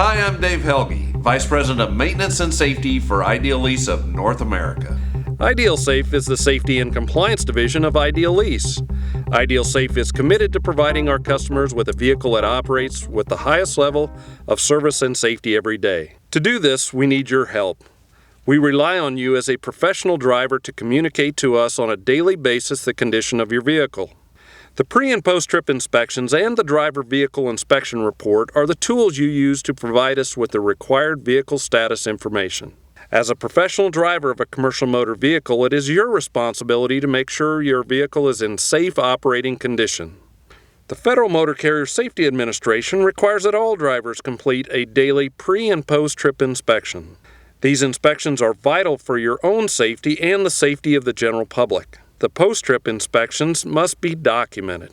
Hi, I'm Dave Helge, Vice President of Maintenance and Safety for Ideal Lease of North America. Ideal Safe is the safety and compliance division of Ideal Lease. Ideal Safe is committed to providing our customers with a vehicle that operates with the highest level of service and safety every day. To do this, we need your help. We rely on you as a professional driver to communicate to us on a daily basis the condition of your vehicle. The pre- and post-trip inspections and the driver vehicle inspection report are the tools you use to provide us with the required vehicle status information. As a professional driver of a commercial motor vehicle, it is your responsibility to make sure your vehicle is in safe operating condition. The Federal Motor Carrier Safety Administration requires that all drivers complete a daily pre- and post-trip inspection. These inspections are vital for your own safety and the safety of the general public. The post-trip inspections must be documented.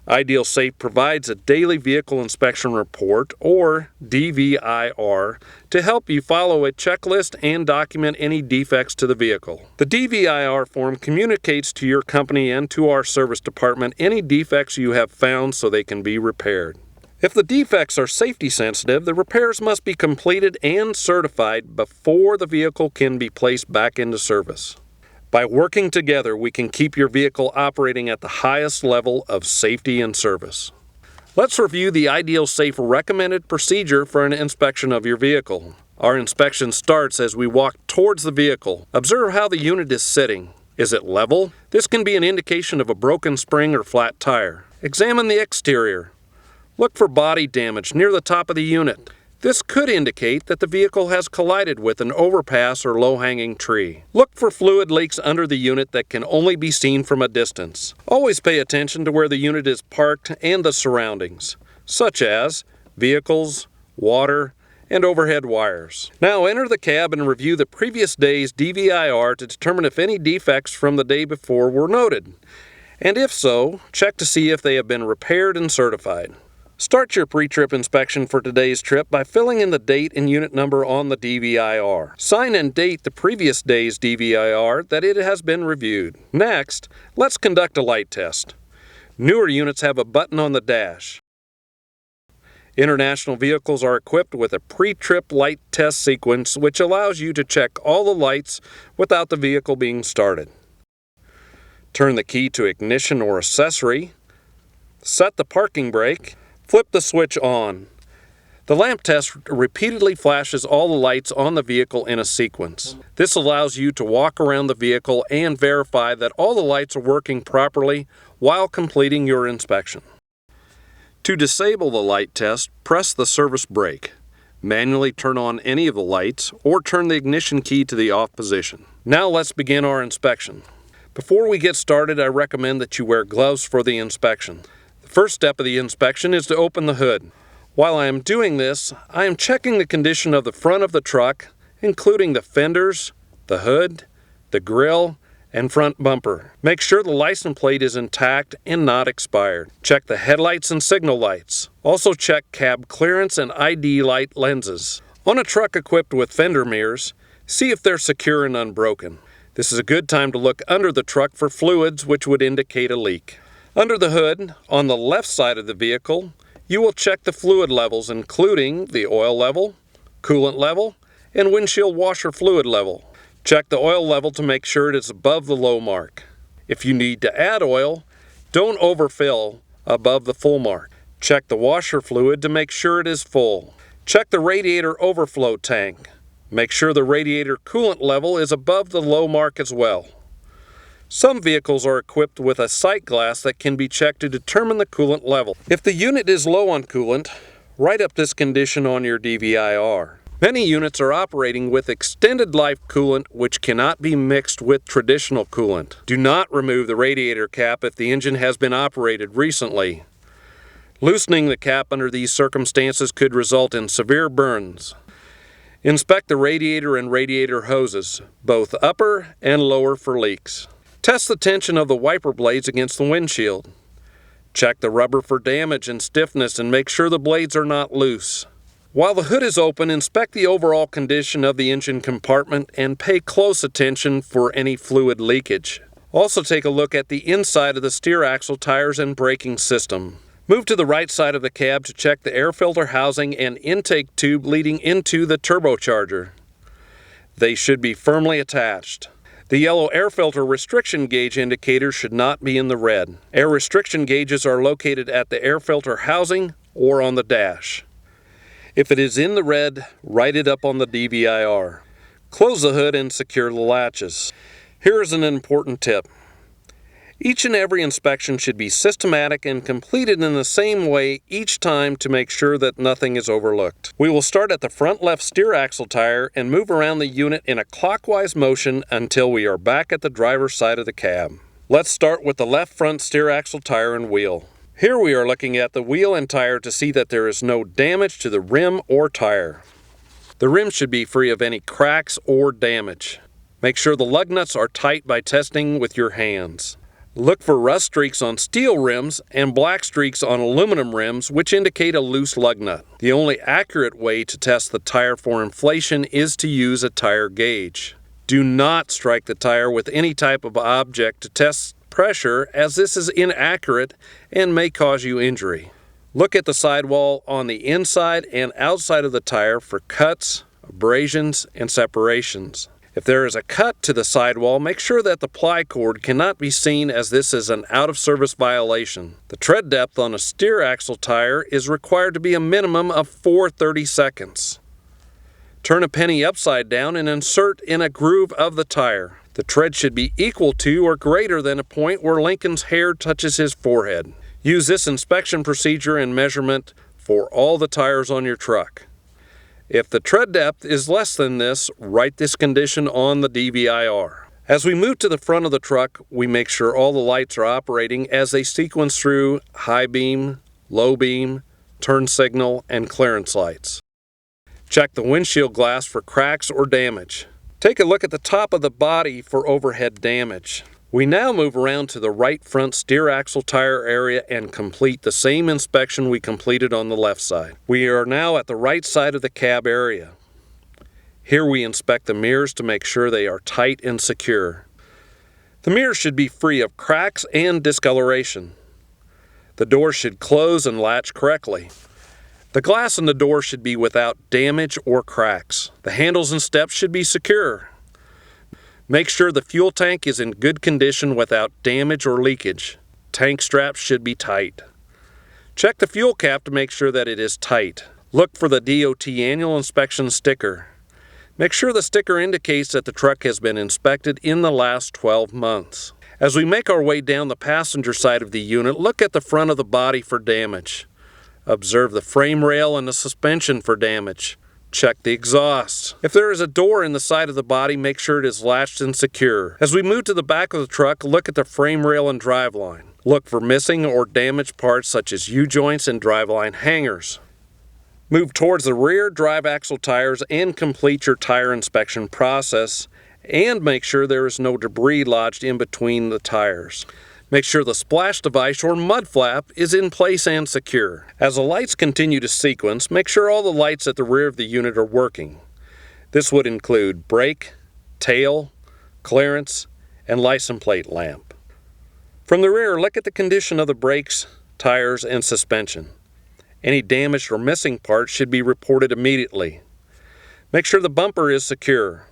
Ideal Safe provides a daily vehicle inspection report, or DVIR, to help you follow a checklist and document any defects to the vehicle. The DVIR form communicates to your company and to our service department any defects you have found so they can be repaired. If the defects are safety sensitive, the repairs must be completed and certified before the vehicle can be placed back into service. By working together, we can keep your vehicle operating at the highest level of safety and service. Let's review the Ideal Safe recommended procedure for an inspection of your vehicle. Our inspection starts as we walk towards the vehicle. Observe how the unit is sitting. Is it level? This can be an indication of a broken spring or flat tire. Examine the exterior. Look for body damage near the top of the unit. This could indicate that the vehicle has collided with an overpass or low-hanging tree. Look for fluid leaks under the unit that can only be seen from a distance. Always pay attention to where the unit is parked and the surroundings, such as vehicles, water, and overhead wires. Now enter the cab and review the previous day's DVIR to determine if any defects from the day before were noted. And if so, check to see if they have been repaired and certified. Start your pre-trip inspection for today's trip by filling in the date and unit number on the DVIR. Sign and date the previous day's DVIR that it has been reviewed. Next, let's conduct a light test. Newer units have a button on the dash. International vehicles are equipped with a pre-trip light test sequence which allows you to check all the lights without the vehicle being started. Turn the key to ignition or accessory. Set the parking brake. Flip the switch on. The lamp test repeatedly flashes all the lights on the vehicle in a sequence. This allows you to walk around the vehicle and verify that all the lights are working properly while completing your inspection. To disable the light test, press the service brake. Manually turn on any of the lights or turn the ignition key to the off position. Now let's begin our inspection. Before we get started, I recommend that you wear gloves for the inspection. The first step of the inspection is to open the hood. While I am doing this, I am checking the condition of the front of the truck, including the fenders, the hood, the grille, and front bumper. Make sure the license plate is intact and not expired. Check the headlights and signal lights. Also check cab clearance and ID light lenses. On a truck equipped with fender mirrors, see if they're secure and unbroken. This is a good time to look under the truck for fluids which would indicate a leak. Under the hood, on the left side of the vehicle, you will check the fluid levels including the oil level, coolant level, and windshield washer fluid level. Check the oil level to make sure it is above the low mark. If you need to add oil, don't overfill above the full mark. Check the washer fluid to make sure it is full. Check the radiator overflow tank. Make sure the radiator coolant level is above the low mark as well. Some vehicles are equipped with a sight glass that can be checked to determine the coolant level. If the unit is low on coolant, write up this condition on your DVIR. Many units are operating with extended life coolant which cannot be mixed with traditional coolant. Do not remove the radiator cap if the engine has been operated recently. Loosening the cap under these circumstances could result in severe burns. Inspect the radiator and radiator hoses, both upper and lower, for leaks. Test the tension of the wiper blades against the windshield. Check the rubber for damage and stiffness and make sure the blades are not loose. While the hood is open, inspect the overall condition of the engine compartment and pay close attention for any fluid leakage. Also take a look at the inside of the steer axle, tires, and braking system. Move to the right side of the cab to check the air filter housing and intake tube leading into the turbocharger. They should be firmly attached. The yellow air filter restriction gauge indicator should not be in the red. Air restriction gauges are located at the air filter housing or on the dash. If it is in the red, write it up on the DVIR. Close the hood and secure the latches. Here is an important tip. Each and every inspection should be systematic and completed in the same way each time to make sure that nothing is overlooked. We will start at the front left steer axle tire and move around the unit in a clockwise motion until we are back at the driver's side of the cab. Let's start with the left front steer axle tire and wheel. Here we are looking at the wheel and tire to see that there is no damage to the rim or tire. The rim should be free of any cracks or damage. Make sure the lug nuts are tight by testing with your hands. Look for rust streaks on steel rims and black streaks on aluminum rims, which indicate a loose lug nut. The only accurate way to test the tire for inflation is to use a tire gauge. Do not strike the tire with any type of object to test pressure, as this is inaccurate and may cause you injury. Look at the sidewall on the inside and outside of the tire for cuts, abrasions, and separations. If there is a cut to the sidewall, make sure that the ply cord cannot be seen, as this is an out-of-service violation. The tread depth on a steer axle tire is required to be a minimum of 4/32. Turn a penny upside down and insert in a groove of the tire. The tread should be equal to or greater than a point where Lincoln's hair touches his forehead. Use this inspection procedure and measurement for all the tires on your truck. If the tread depth is less than this, write this condition on the DVIR. As we move to the front of the truck, we make sure all the lights are operating as they sequence through high beam, low beam, turn signal, and clearance lights. Check the windshield glass for cracks or damage. Take a look at the top of the body for overhead damage. We now move around to the right front steer axle tire area and complete the same inspection we completed on the left side. We are now at the right side of the cab area. Here we inspect the mirrors to make sure they are tight and secure. The mirrors should be free of cracks and discoloration. The doors should close and latch correctly. The glass in the door should be without damage or cracks. The handles and steps should be secure. Make sure the fuel tank is in good condition without damage or leakage. Tank straps should be tight. Check the fuel cap to make sure that it is tight. Look for the DOT annual inspection sticker. Make sure the sticker indicates that the truck has been inspected in the last 12 months. As we make our way down the passenger side of the unit, look at the front of the body for damage. Observe the frame rail and the suspension for damage. Check the exhaust. If there is a door in the side of the body, make sure it is latched and secure. As we move to the back of the truck, look at the frame rail and driveline. Look for missing or damaged parts such as U-joints and driveline hangers. Move towards the rear drive axle tires and complete your tire inspection process, and make sure there is no debris lodged in between the tires. Make sure the splash device or mud flap is in place and secure. As the lights continue to sequence, make sure all the lights at the rear of the unit are working. This would include brake, tail, clearance, and license plate lamp. From the rear, look at the condition of the brakes, tires, and suspension. Any damaged or missing parts should be reported immediately. Make sure the bumper is secure.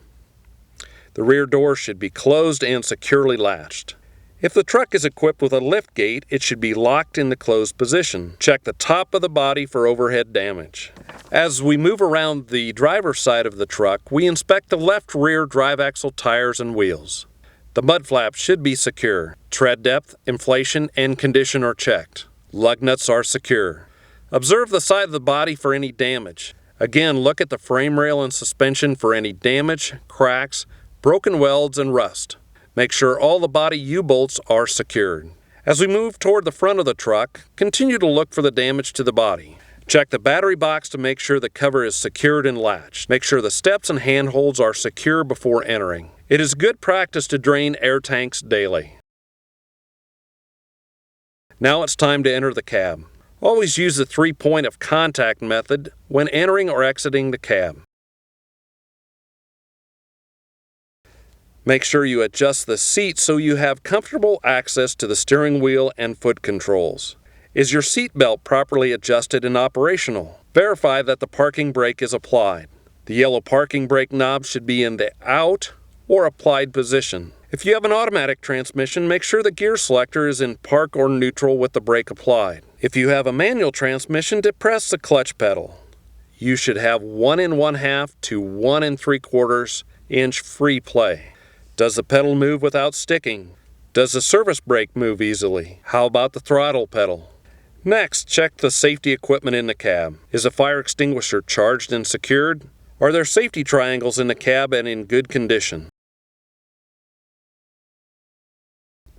The rear door should be closed and securely latched. If the truck is equipped with a lift gate, it should be locked in the closed position. Check the top of the body for overhead damage. As we move around the driver's side of the truck, we inspect the left rear drive axle tires and wheels. The mud flaps should be secure. Tread depth, inflation, and condition are checked. Lug nuts are secure. Observe the side of the body for any damage. Again, look at the frame rail and suspension for any damage, cracks, broken welds, and rust. Make sure all the body U-bolts are secured. As we move toward the front of the truck, continue to look for the damage to the body. Check the battery box to make sure the cover is secured and latched. Make sure the steps and handholds are secure before entering. It is good practice to drain air tanks daily. Now it's time to enter the cab. Always use the 3-point of contact method when entering or exiting the cab. Make sure you adjust the seat so you have comfortable access to the steering wheel and foot controls. Is your seat belt properly adjusted and operational? Verify that the parking brake is applied. The yellow parking brake knob should be in the out or applied position. If you have an automatic transmission, make sure the gear selector is in park or neutral with the brake applied. If you have a manual transmission, depress the clutch pedal. You should have 1 1/2 to 1 3/4 inch free play. Does the pedal move without sticking? Does the service brake move easily? How about the throttle pedal? Next, check the safety equipment in the cab. Is the fire extinguisher charged and secured? Are there safety triangles in the cab and in good condition?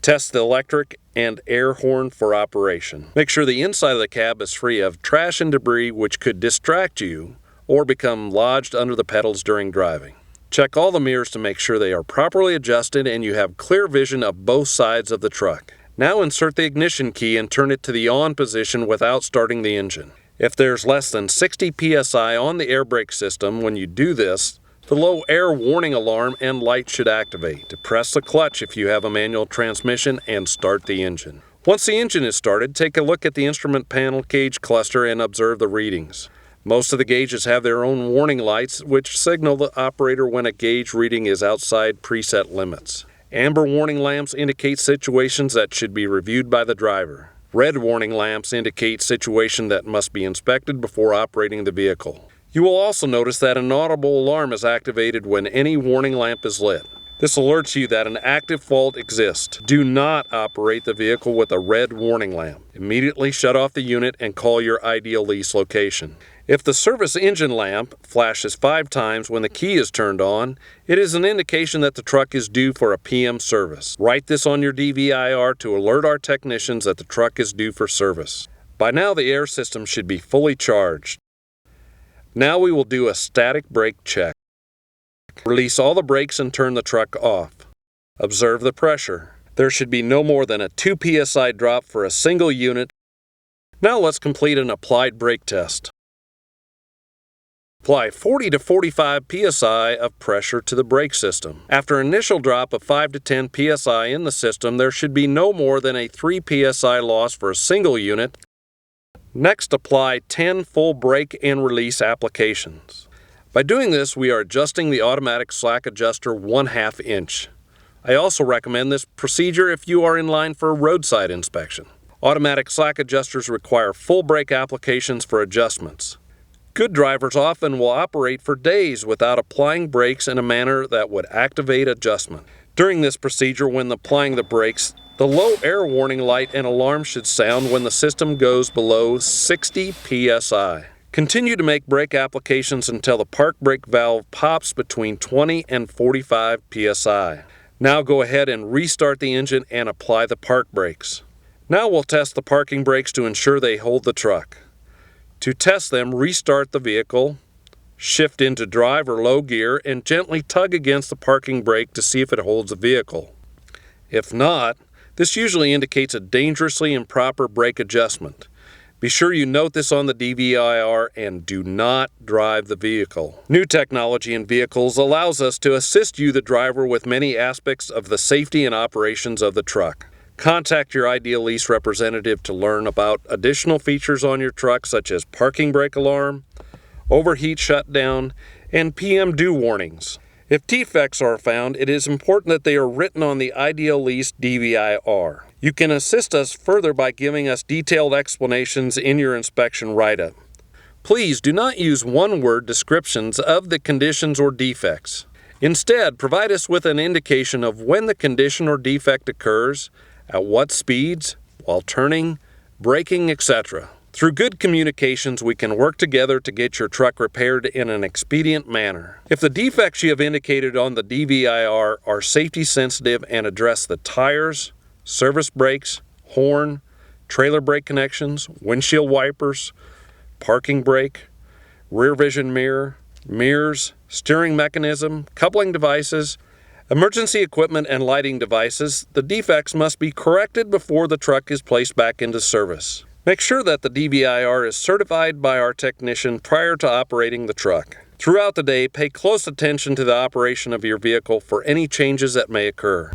Test the electric and air horn for operation. Make sure the inside of the cab is free of trash and debris which could distract you or become lodged under the pedals during driving. Check all the mirrors to make sure they are properly adjusted and you have clear vision of both sides of the truck. Now insert the ignition key and turn it to the on position without starting the engine. If there's less than 60 psi on the air brake system when you do this, the low air warning alarm and light should activate. Depress the clutch if you have a manual transmission and start the engine. Once the engine is started, take a look at the instrument panel gauge cluster and observe the readings. Most of the gauges have their own warning lights which signal the operator when a gauge reading is outside preset limits. Amber warning lamps indicate situations that should be reviewed by the driver. Red warning lamps indicate situations that must be inspected before operating the vehicle. You will also notice that an audible alarm is activated when any warning lamp is lit. This alerts you that an active fault exists. Do not operate the vehicle with a red warning lamp. Immediately shut off the unit and call your ideal lease location. If the service engine lamp flashes 5 times when the key is turned on, it is an indication that the truck is due for a PM service. Write this on your DVIR to alert our technicians that the truck is due for service. By now the air system should be fully charged. Now we will do a static brake check. Release all the brakes and turn the truck off. Observe the pressure. There should be no more than a 2 psi drop for a single unit. Now let's complete an applied brake test. Apply 40 to 45 psi of pressure to the brake system. After an initial drop of 5 to 10 psi in the system, there should be no more than a 3 psi loss for a single unit. Next, apply 10 full brake and release applications. By doing this, we are adjusting the automatic slack adjuster 1/2 inch. I also recommend this procedure if you are in line for a roadside inspection. Automatic slack adjusters require full brake applications for adjustments. Good drivers often will operate for days without applying brakes in a manner that would activate adjustment. During this procedure, when applying the brakes, the low air warning light and alarm should sound when the system goes below 60 psi. Continue to make brake applications until the park brake valve pops between 20 and 45 psi. Now go ahead and restart the engine and apply the park brakes. Now we'll test the parking brakes to ensure they hold the truck. To test them, restart the vehicle, shift into drive or low gear, and gently tug against the parking brake to see if it holds the vehicle. If not, this usually indicates a dangerously improper brake adjustment. Be sure you note this on the DVIR and do not drive the vehicle. New technology in vehicles allows us to assist you, the driver, with many aspects of the safety and operations of the truck. Contact your Ideal Lease representative to learn about additional features on your truck such as parking brake alarm, overheat shutdown, and PM due warnings. If defects are found, it is important that they are written on the Ideal Lease DVIR. You can assist us further by giving us detailed explanations in your inspection write-up. Please do not use one-word descriptions of the conditions or defects. Instead, provide us with an indication of when the condition or defect occurs, at what speeds, while turning, braking, etc. Through good communications, we can work together to get your truck repaired in an expedient manner. If the defects you have indicated on the DVIR are safety sensitive and address the tires, service brakes, horn, trailer brake connections, windshield wipers, parking brake, rear vision mirror, mirrors, steering mechanism, coupling devices, emergency equipment and lighting devices, the defects must be corrected before the truck is placed back into service. Make sure that the DVIR is certified by our technician prior to operating the truck. Throughout the day, pay close attention to the operation of your vehicle for any changes that may occur.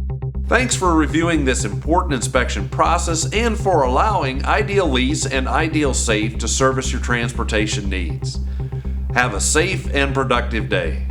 Thanks for reviewing this important inspection process and for allowing Ideal Lease and Ideal Safe to service your transportation needs. Have a safe and productive day.